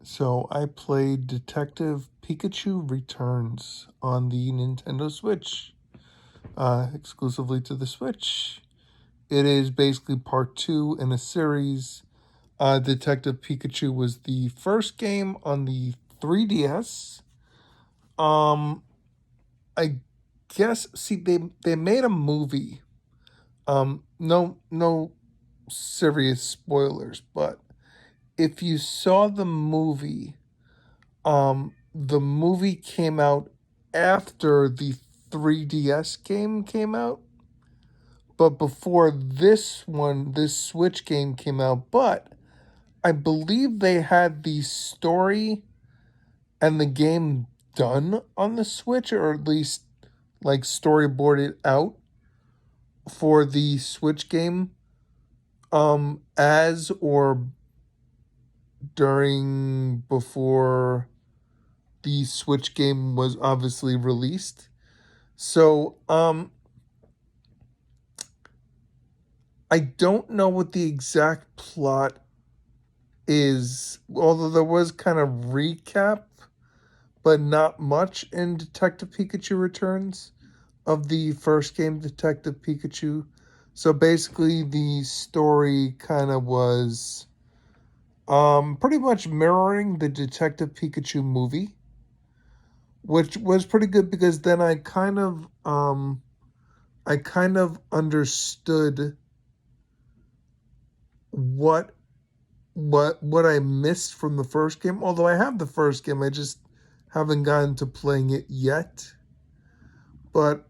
So I played Detective Pikachu Returns on the Nintendo Switch, exclusively to the Switch. It is basically part two in a series. Detective Pikachu was the first game on the 3DS. Um, I guess they made a movie. No serious spoilers, but if you saw the movie came out after the 3DS game came out, but before this Switch game came out. But I believe they had the story and the game done on the Switch, or at least like storyboarded out for the Switch game, as or during before the Switch game was obviously released. So, I don't know what the exact plot is, although there was kind of recap, but not much in Detective Pikachu Returns of the first game, Detective Pikachu. So basically, the story kind of was pretty much mirroring the Detective Pikachu movie, which was pretty good because then I kind of understood what what I missed from the first game. Although I have the first game, I just haven't gotten to playing it yet. But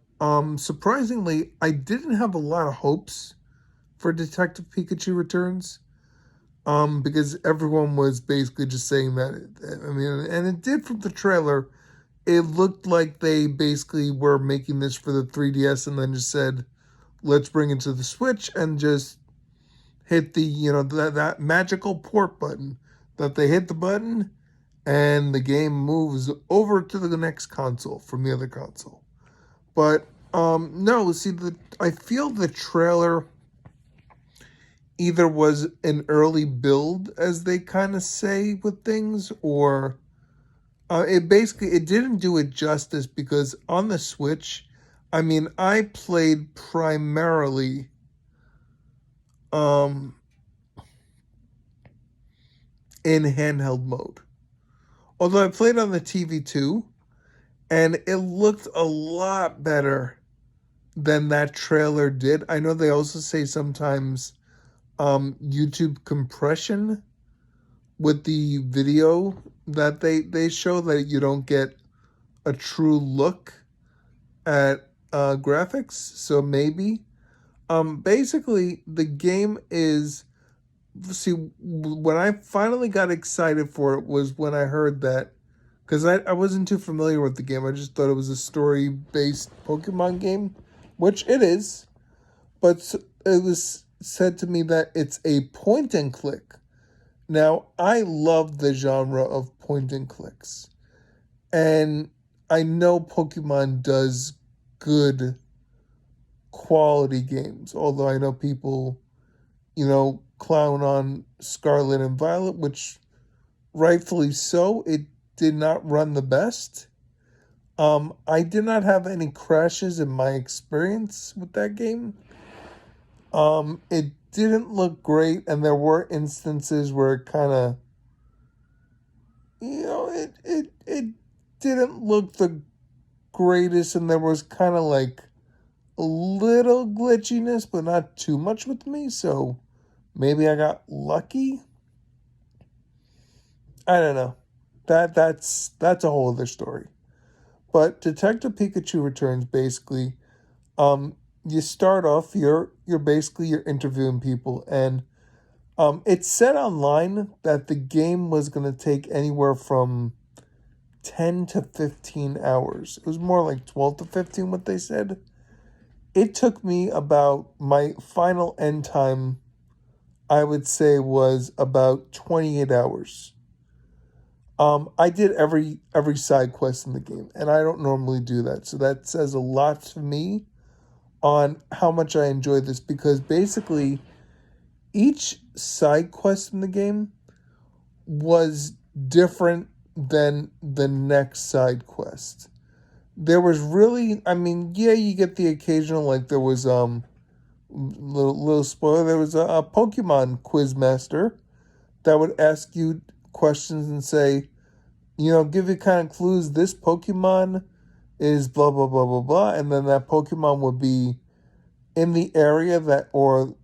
surprisingly, I didn't have a lot of hopes for Detective Pikachu Returns. Because everyone was basically just saying that. I mean, and it did from the trailer. It looked like they basically were making this for the 3DS and then just said, "Let's bring it to the Switch," and just hit the that magical port button, that they hit the button and the game moves over to the next console from the other console. But no, see, the I feel the trailer either was an early build, as they kind of say with things, or it didn't do it justice, because on the Switch, I mean, I played primarily um in handheld mode. Although I played on the TV too, and it looked a lot better than that trailer did. I know they also say sometimes YouTube compression with the video that they show, that you don't get a true look at graphics. So maybe basically the game is, see, when I finally got excited for it was when I heard that, because I wasn't too familiar with the game. I just thought it was a story based Pokemon game, which it is, but it was said to me that it's a point and click. Now, I love the genre of point and clicks, and I know Pokemon does good quality games, although I know people, clown on Scarlet and Violet, which rightfully so. It did not run the best. I did not have any crashes in my experience with that game. It didn't look great, and there were instances where it kind of, it didn't look the greatest, and there was kind of like a little glitchiness, but not too much with me. So maybe I got lucky. I don't know. That's a whole other story. But Detective Pikachu Returns, basically, you start off, you're interviewing people, and it said online that the game was going to take anywhere from 10 to 15 hours. It was more like 12 to 15, what they said. It took me about, my final end time, I would say, was about 28 hours. I did every side quest in the game, and I don't normally do that. So that says a lot to me on how much I enjoy this, because basically each side quest in the game was different than the next side quest. There was really, I mean, yeah, you get the occasional, like there was little spoiler, there was a Pokemon quiz master that would ask you questions and say, give you kind of clues. This Pokemon is blah blah blah blah blah, and then that Pokemon would be in the area that, or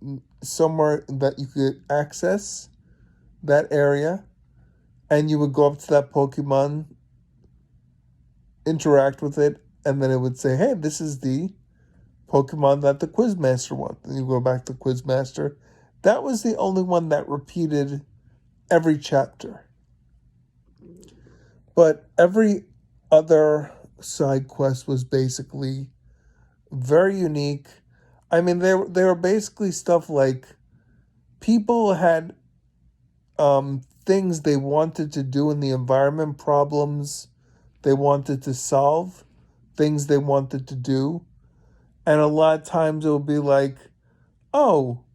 somewhere that you could access that area, and you would go up to that Pokemon, interact with it, and then it would say, "Hey, this is the Pokemon that the Quizmaster wants." And you go back to Quizmaster. That was the only one that repeated every chapter. But every other side quest was basically very unique. I mean, they were basically stuff like people had things they wanted to do in the environment, problems they wanted to solve, things they wanted to do. And a lot of times it would be like, oh,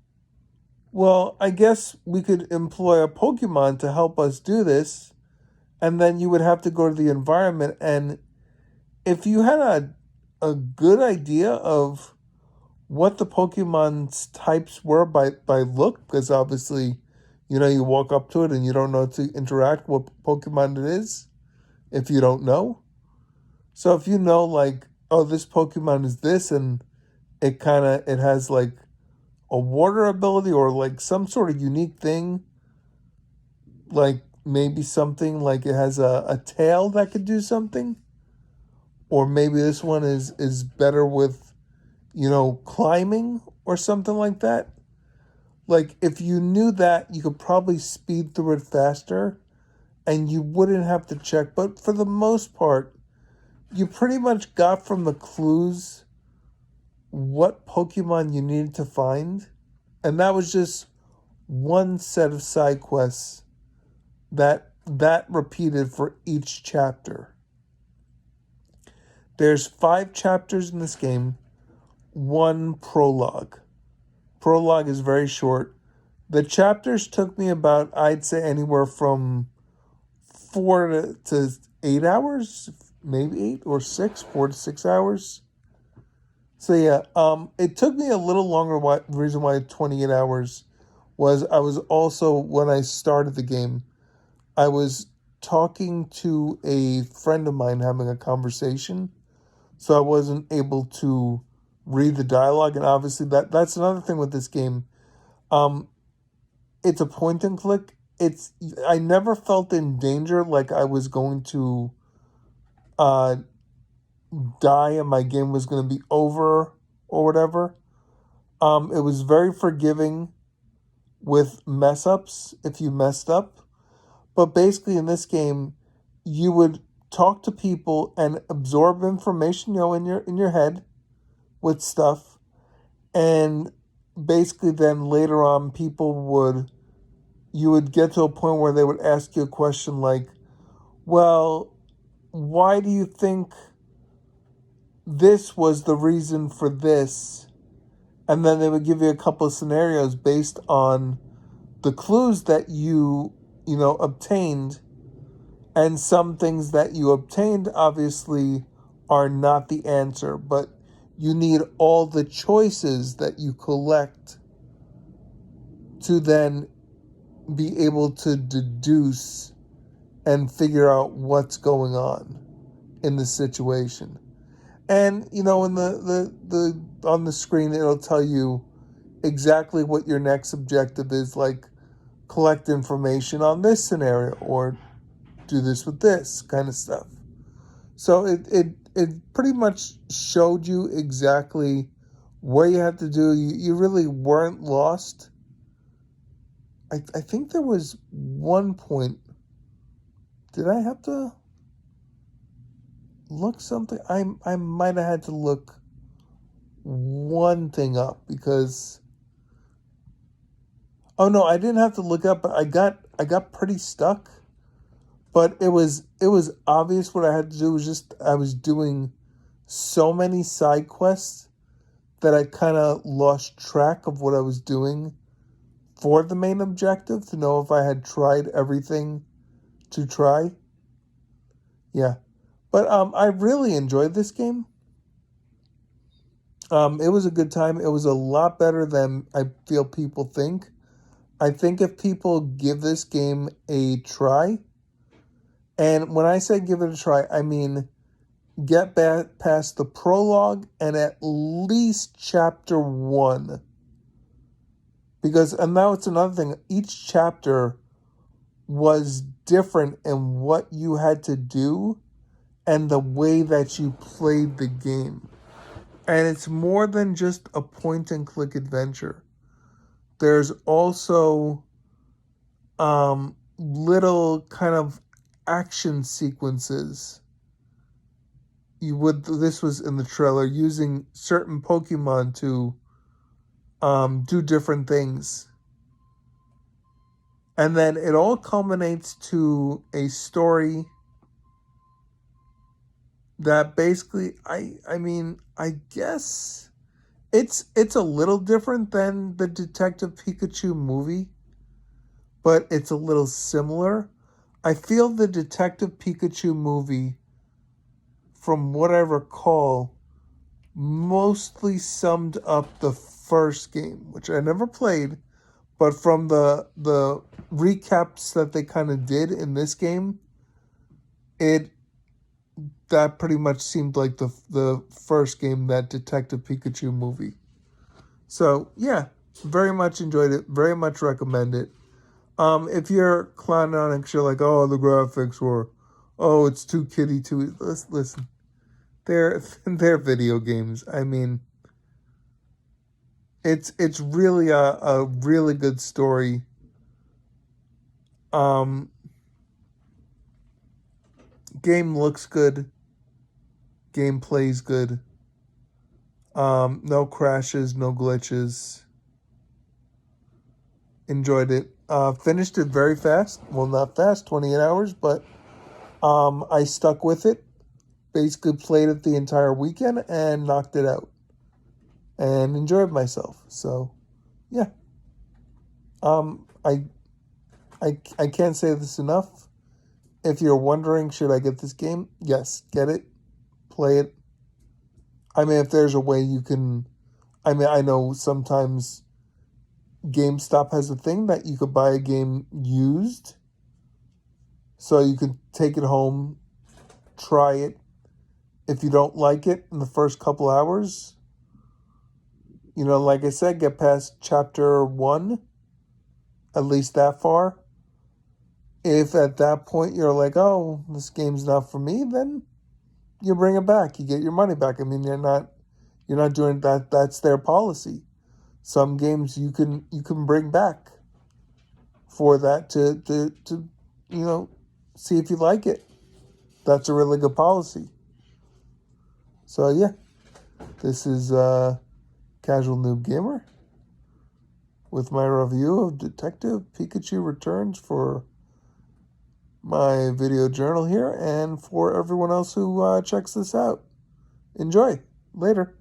well, I guess we could employ a Pokemon to help us do this. And then you would have to go to the environment. And if you had a good idea of what the Pokemon's types were by look, because obviously, you walk up to it and you don't know to interact what Pokemon it is if you don't know. So if you know, like, oh, this Pokemon is this, and it has like a water ability or like some sort of unique thing, like maybe something like it has a tail that could do something, or maybe this one is better with, climbing or something like that. Like if you knew that, you could probably speed through it faster and you wouldn't have to check. But for the most part, you pretty much got from the clues what Pokemon you needed to find. And that was just one set of side quests that repeated for each chapter. There's 5 chapters in this game, 1 prologue. Prologue is very short. The chapters took me about, I'd say, anywhere from 4 to 8 hours, maybe 8 or 6, 4 to 6 hours. So yeah, it took me a little longer. The reason why 28 hours was I was also, when I started the game, I was talking to a friend of mine having a conversation, so I wasn't able to read the dialogue. And obviously that's another thing with this game. It's a point and click. I never felt in danger, like I was going to die and my game was going to be over or whatever. It was very forgiving with mess ups if you messed up. But basically in this game, you would talk to people and absorb information, in your head with stuff. And basically then later on you would get to a point where they would ask you a question like, well, why do you think this was the reason for this? And then they would give you a couple of scenarios based on the clues that you obtained. And some things that you obtained obviously are not the answer, but you need all the choices that you collect to then be able to deduce and figure out what's going on in the situation. And in the on the screen it'll tell you exactly what your next objective is, like collect information on this scenario or do this with this kind of stuff. So it pretty much showed you exactly what you had to do. You really weren't lost. I think there was one point. Did I have to look something? I might have had to look one thing up because, oh no, I didn't have to look up, but I got pretty stuck. But it was obvious what I had to do. Was just I was doing so many side quests that I kind of lost track of what I was doing for the main objective, to know if I had tried everything to try. Yeah. But I really enjoyed this game. It was a good time. It was a lot better than I feel people think. I think if people give this game a try, and when I say give it a try, I mean get back past the prologue and at least chapter 1. Because, and now it's another thing, each chapter was different in what you had to do and the way that you played the game. And it's more than just a point and click adventure. There's also little kind of action sequences. This was in the trailer, using certain Pokemon to do different things. And then it all culminates to a story that basically, I guess it's a little different than the Detective Pikachu movie, but it's a little similar. I feel the Detective Pikachu movie, from what I recall, mostly summed up the first game, which I never played, but from the recaps that they kind of did in this game, that pretty much seemed like the first game, that Detective Pikachu movie. So yeah, very much enjoyed it. Very much recommend it. If you're clowning on it, you're like, oh, the graphics were, oh, it's too kiddie, too. Listen, they're video games. I mean, it's really a really good story. Game looks good. Game plays good. No crashes, no glitches. Enjoyed it. Finished it very fast. Well, not fast, 28 hours, but I stuck with it. Basically played it the entire weekend and knocked it out. And enjoyed myself. So, yeah. I can't say this enough. If you're wondering, should I get this game? Yes, get it. Play it. I mean, if there's a way you can... I mean, I know sometimes GameStop has a thing that you could buy a game used. So you could take it home, try it. If you don't like it in the first couple hours, like I said, get past chapter 1, at least that far. If at that point you're like, oh, this game's not for me, then you bring it back. You get your money back. I mean, you're not doing that. That's their policy. Some games you can bring back for that to see if you like it. That's a really good policy. So yeah, this is Casual Noob Gamer with my review of Detective Pikachu Returns for my video journal here, and for everyone else who checks this out. Enjoy. Later.